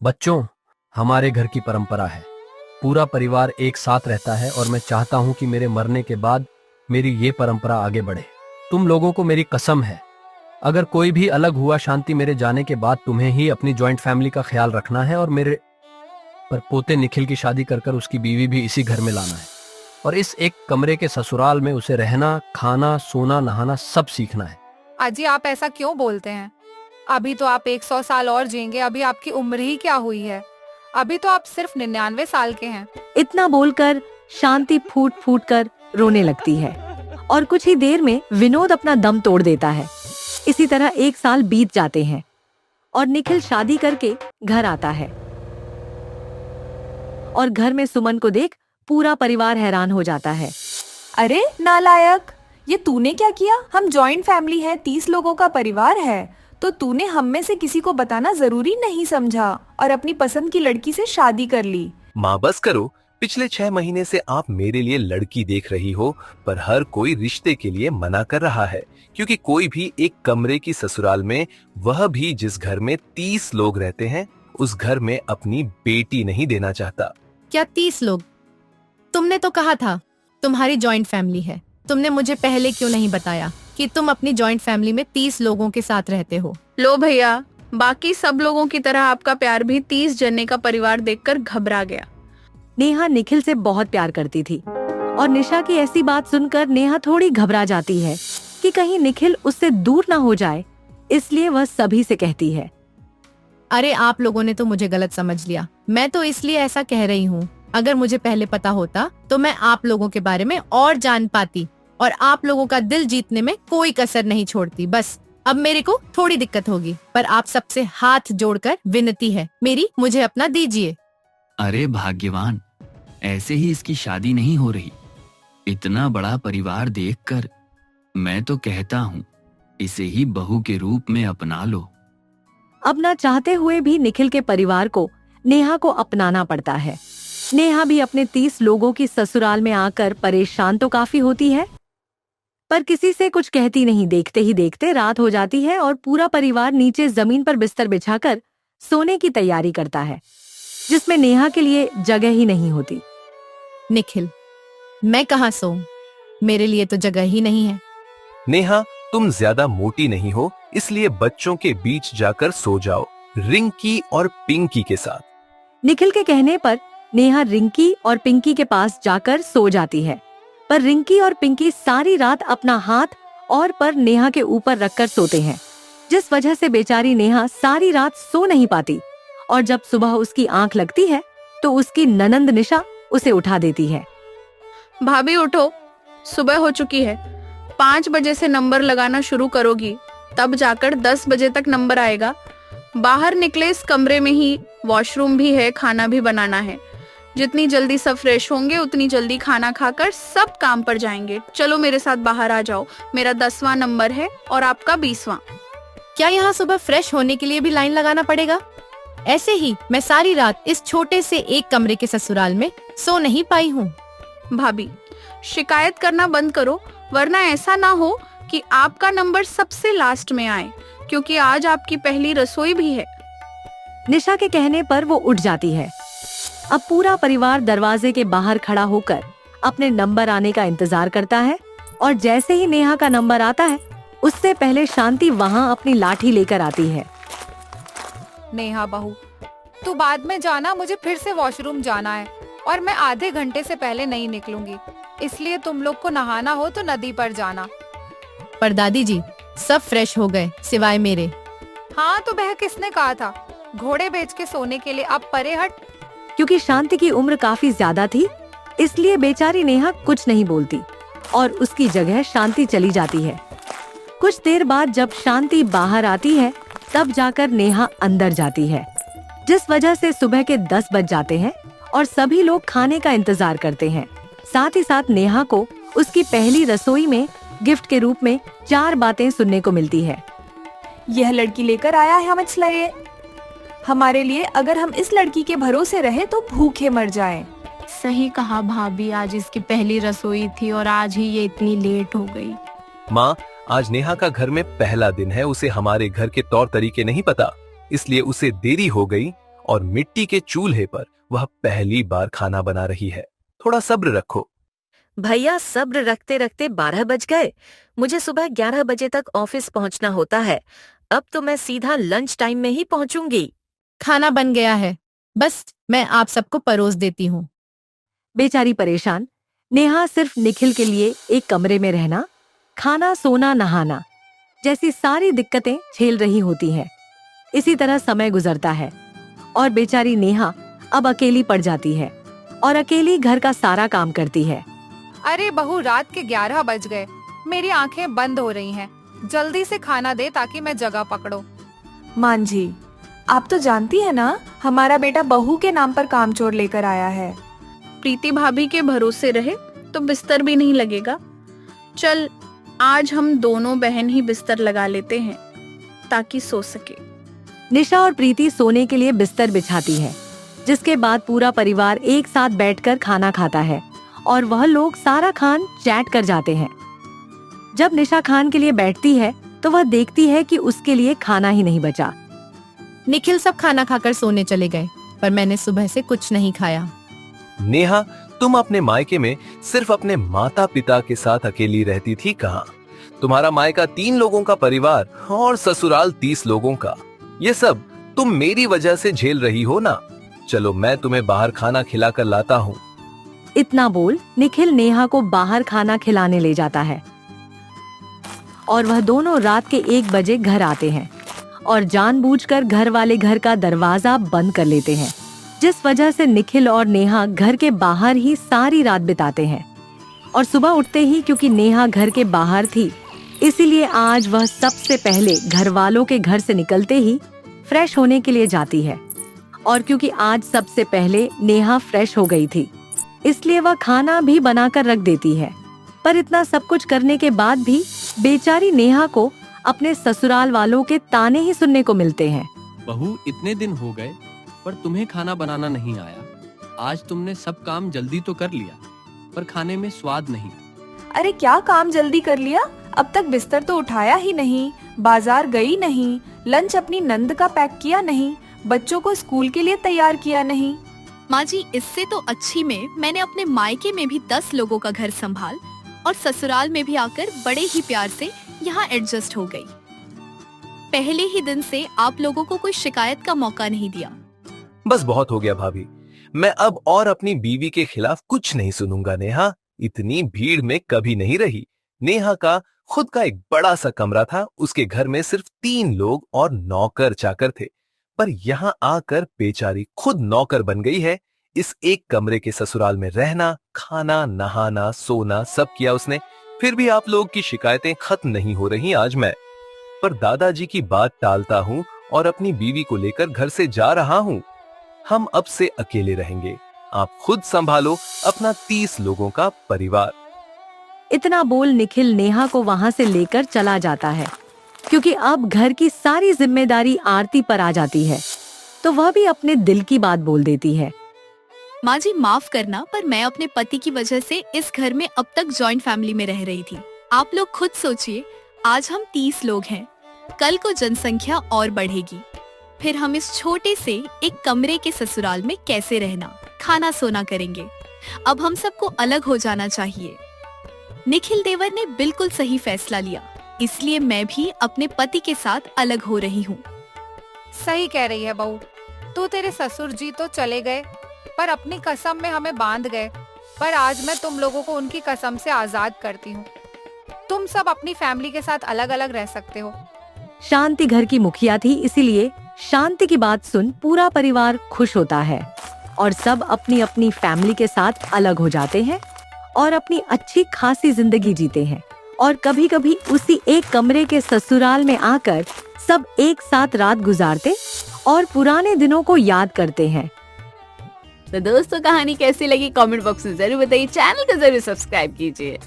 बच्चों, हमारे घर की परंपरा है। पूरा परिवार एक साथ रहता है और मैं चाहता हूं कि मेरे मरने के बाद मेरी ये परंपरा आगे बढ़े। तुम लोगों को मेरी कसम है, अगर कोई भी अलग हुआ शांति, मेरे जाने के बाद तुम्हें ही अपनी जॉइंट फैमिली का ख्याल रखना है और मेरे पर पोते निखिल की शादी कर उसकी बीवी भी इसी घर में लाना है और इस एक कमरे के ससुराल में उसे रहना, खाना, सोना, नहाना सब सीखना है। अजी, आप ऐसा क्यों बोलते हैं? अभी तो आप 100 साल और जिएंगे। अभी आपकी उम्र ही क्या हुई है? अभी तो आप सिर्फ 99 साल के हैं। इतना बोलकर शांति फूट फूट कर रोने लगती है और कुछ ही देर में विनोद अपना दम तोड़ देता है। इसी तरह 1 साल बीत जाते हैं और निखिल शादी करके घर आता है और घर में सुमन को देख पूरा परिवार हैरान हो जाता है। अरे नालायक, ये तूने क्या किया? हम जॉइंट फैमिली है, 30 लोगों का परिवार है, तो तूने हम में से किसी को बताना जरूरी नहीं समझा और अपनी पसंद की लड़की से शादी कर ली। माँ बस करो, पिछले 6 महीने से आप मेरे लिए लड़की देख रही हो, पर हर कोई रिश्ते के लिए मना कर रहा है क्योंकि कोई भी एक कमरे की ससुराल में, वह भी जिस घर में 30 लोग रहते हैं, उस घर में अपनी बेटी नहीं देना चाहता। क्या 30 लोग? तुमने तो कहा था तुम्हारी जॉइंट फैमिली है। तुमने मुझे पहले क्यों नहीं बताया कि तुम अपनी जॉइंट फैमिली में 30 लोगों के साथ रहते हो? लो भैया, बाकी सब लोगों की तरह आपका प्यार भी 30 जने का परिवार देखकर घबरा गया। नेहा निखिल से बहुत प्यार करती थी और निशा की ऐसी बात सुनकर नेहा थोड़ी घबरा जाती है कि कहीं निखिल उससे दूर ना हो जाए, इसलिए वह सभी से कहती है, अरे आप लोगों ने तो मुझे गलत समझ लिया। मैं तो इसलिए ऐसा कह रही हूँ। अगर मुझे पहले पता होता तो मैं आप लोगों के बारे में और जान पाती और आप लोगों का दिल जीतने में कोई कसर नहीं छोड़ती। बस अब मेरे को थोड़ी दिक्कत होगी, पर आप सबसे हाथ जोड़कर विनती है मेरी, मुझे अपना दीजिए। अरे भाग्यवान, ऐसे ही इसकी शादी नहीं हो रही। इतना बड़ा परिवार देखकर मैं तो कहता हूँ इसे ही बहू के रूप में अपना लो। अब ना चाहते हुए भी निखिल के परिवार को नेहा को अपनाना पड़ता है। नेहा भी अपने 30 लोगों की ससुराल में आकर परेशान तो काफी होती है, पर किसी से कुछ कहती नहीं। देखते ही देखते रात हो जाती है और पूरा परिवार नीचे जमीन पर बिस्तर बिछाकर सोने की तैयारी करता है, जिसमें नेहा के लिए जगह ही नहीं होती। निखिल, मैं कहाँ सोऊं? मेरे लिए तो जगह ही नहीं है। नेहा, तुम ज्यादा मोटी नहीं हो, इसलिए बच्चों के बीच जाकर सो जाओ, रिंकी और पिंकी के साथ। निखिल के कहने पर नेहा रिंकी और पिंकी के पास जाकर सो जाती है, पर रिंकी और पिंकी सारी रात अपना हाथ और पर नेहा के ऊपर रखकर सोते हैं, जिस वजह से बेचारी नेहा सारी रात सो नहीं पाती और जब सुबह उसकी आंख लगती है तो उसकी ननंद निशा उसे उठा देती है। भाभी उठो, सुबह हो चुकी है। 5 बजे से नंबर लगाना शुरू करोगी, तब जाकर 10 बजे तक नंबर आएगा। बाहर निकले इस कमरे में ही वॉशरूम भी है, खाना भी बनाना है। जितनी जल्दी सब फ्रेश होंगे उतनी जल्दी खाना खाकर सब काम पर जाएंगे। चलो मेरे साथ बाहर आ जाओ। मेरा 10वां नंबर है और आपका 20वां। क्या यहाँ सुबह फ्रेश होने के लिए भी लाइन लगाना पड़ेगा? ऐसे ही मैं सारी रात इस छोटे से एक कमरे के ससुराल में सो नहीं पाई हूँ। भाभी, शिकायत करना बंद करो, वरना ऐसा ना हो कि आपका नंबर सबसे लास्ट में आए, क्योंकि आज आपकी पहली रसोई भी है। निशा के कहने पर वो उठ जाती है। अब पूरा परिवार दरवाजे के बाहर खड़ा होकर अपने नंबर आने का इंतजार करता है और जैसे ही नेहा का नंबर आता है, उससे पहले शांति वहाँ अपनी लाठी लेकर आती है। नेहा बहू, तू बाद में जाना, मुझे फिर से वॉशरूम जाना है और मैं आधे घंटे से पहले नहीं निकलूंगी, इसलिए तुम लोग को नहाना हो तो नदी पर जाना। पर दादी जी, सब फ्रेश हो गए सिवाय मेरे। हाँ तो वह किसने कहा था घोड़े बेच के सोने के लिए? अब परे हट। क्योंकि शांति की उम्र काफी ज्यादा थी, इसलिए बेचारी नेहा कुछ नहीं बोलती और उसकी जगह शांति चली जाती है। कुछ देर बाद जब शांति बाहर आती है, तब जाकर नेहा अंदर जाती है, जिस वजह से सुबह के 10 बज जाते हैं और सभी लोग खाने का इंतजार करते हैं। साथ ही साथ नेहा को उसकी पहली रसोई में गिफ्ट के रूप में 4 बातें सुनने को मिलती है। यह लड़की लेकर आया है हमारे लिए, अगर हम इस लड़की के भरोसे रहे तो भूखे मर जाएं। सही कहा भाभी, आज इसकी पहली रसोई थी और आज ही ये इतनी लेट हो गई। माँ, आज नेहा का घर में पहला दिन है, उसे हमारे घर के तौर तरीके नहीं पता, इसलिए उसे देरी हो गई और मिट्टी के चूल्हे पर वह पहली बार खाना बना रही है। थोड़ा सब्र रखो। भैया, सब्र रखते रखते 12 बज गए। मुझे सुबह 11 बजे तक ऑफिस पहुंचना होता है। अब तो मैं सीधा लंच टाइम में ही पहुंचूंगी। खाना बन गया है, बस मैं आप सबको परोस देती हूँ। बेचारी परेशान नेहा सिर्फ निखिल के लिए एक कमरे में रहना, खाना, सोना, नहाना जैसी सारी दिक्कतें झेल रही होती हैं। इसी तरह समय गुजरता है और बेचारी नेहा अब अकेली पड़ जाती है और अकेली घर का सारा काम करती है। अरे बहू, रात के 11 बज गए, मेरी आंखें बंद हो रही हैं। जल्दी से खाना दे ताकि मैं जगह पकड़ूं। मांझी, आप तो जानती है ना, हमारा बेटा बहू के नाम पर कामचोर लेकर आया है। प्रीति भाभी के भरोसे रहे तो बिस्तर भी नहीं लगेगा। चल, आज हम दोनों बहन ही बिस्तर लगा लेते हैं ताकि सो सके। निशा और प्रीति सोने के लिए बिस्तर बिछाती है, जिसके बाद पूरा परिवार एक साथ बैठकर खाना खाता है और वह लोग सारा खान चैट कर जाते हैं। जब निशा खान के लिए बैठती है तो वह देखती है कि उसके लिए खाना ही नहीं बचा। निखिल सब खाना खाकर सोने चले गए, पर मैंने सुबह से कुछ नहीं खाया। नेहा, तुम अपने मायके में सिर्फ अपने माता पिता के साथ अकेली रहती थी कहाँ? तुम्हारा मायका 3 लोगों का परिवार और ससुराल 30 लोगों का। ये सब तुम मेरी वजह से झेल रही हो ना। चलो, मैं तुम्हें बाहर खाना खिलाकर लाता हूँ। इतना बोल निखिल नेहा को बाहर खाना खिलाने ले जाता है और वह दोनों रात के 1 बजे घर आते हैं और जानबूझकर घर वाले घर का दरवाजा बंद कर लेते हैं, जिस वजह से निखिल और नेहा घर के बाहर ही सारी रात बिताते हैं। और सुबह उठते ही, क्योंकि नेहा घर के बाहर थी, इसीलिए आज वह सबसे पहले घर वालों के घर से निकलते ही फ्रेश होने के लिए जाती है। और क्योंकि आज सबसे पहले नेहा फ्रेश हो गई थी, इसलिए वह खाना भी बनाकर रख देती है। पर इतना सब कुछ करने के बाद भी बेचारी नेहा को अपने ससुराल वालों के ताने ही सुनने को मिलते हैं। बहू, इतने दिन हो गए पर तुम्हें खाना बनाना नहीं आया। आज तुमने सब काम जल्दी तो कर लिया, पर खाने में स्वाद नहीं। अरे क्या काम जल्दी कर लिया? अब तक बिस्तर तो उठाया ही नहीं, बाजार गई नहीं, लंच अपनी नंद का पैक किया नहीं, बच्चों को स्कूल के लिए तैयार किया नहीं। माँ जी, इससे तो अच्छी में मैंने अपने मायके में भी 10 लोगों का घर संभाल और ससुराल में भी आकर बड़े ही प्यार से यहाँ एडजस्ट हो गई। पहले ही दिन से आप लोगों को कोई शिकायत का मौका नहीं दिया। बस बहुत हो गया भाभी, मैं अब और अपनी बीवी के खिलाफ कुछ नहीं सुनूंगा। नेहा इतनी भीड़ में कभी नहीं रही। नेहा का खुद का एक बड़ा सा कमरा था, उसके घर में सिर्फ 3 लोग और नौकर चाकर थे, पर यहाँ आकर बेचारी खुद नौकर बन गई है। इस एक कमरे के ससुराल में रहना, खाना, नहाना, सोना सब किया उसने, फिर भी आप लोग की शिकायतें खत्म नहीं हो रही। आज मैं पर दादाजी की बात टालता हूँ और अपनी बीवी को लेकर घर से जा रहा हूँ। हम अब से अकेले रहेंगे, आप खुद संभालो अपना 30 लोगों का परिवार। इतना बोल निखिल नेहा को वहाँ से लेकर चला जाता है, क्योंकि अब घर की सारी जिम्मेदारी आरती पर आ जाती है, तो वह भी अपने दिल की बात बोल देती है। माँ जी, माफ करना, पर मैं अपने पति की वजह से इस घर में अब तक जॉइंट फैमिली में रह रही थी। आप लोग खुद सोचिए, आज हम 30 लोग हैं, कल को जनसंख्या और बढ़ेगी, फिर हम इस छोटे से एक कमरे के ससुराल में कैसे रहना, खाना सोना करेंगे। अब हम सबको अलग हो जाना चाहिए। निखिल देवर ने बिल्कुल सही फैसला लिया, इसलिए मैं भी अपने पति के साथ अलग हो रही हूँ। सही कह रही है बहू, तू तेरे ससुर जी तो चले गए पर अपनी कसम में हमें बांध गए, पर आज मैं तुम लोगों को उनकी कसम से आजाद करती हूँ। तुम सब अपनी फैमिली के साथ अलग अलग रह सकते हो। शांति घर की मुखिया थी, इसीलिए शांति की बात सुन पूरा परिवार खुश होता है और सब अपनी अपनी फैमिली के साथ अलग हो जाते हैं और अपनी अच्छी खासी जिंदगी जीते हैं। और कभी कभी उसी एक कमरे के ससुराल में आकर सब एक साथ रात गुजारते और पुराने दिनों को याद करते हैं। तो दोस्तों, कहानी कैसी लगी कमेंट बॉक्स में जरूर बताइए, चैनल को जरूर सब्सक्राइब कीजिए।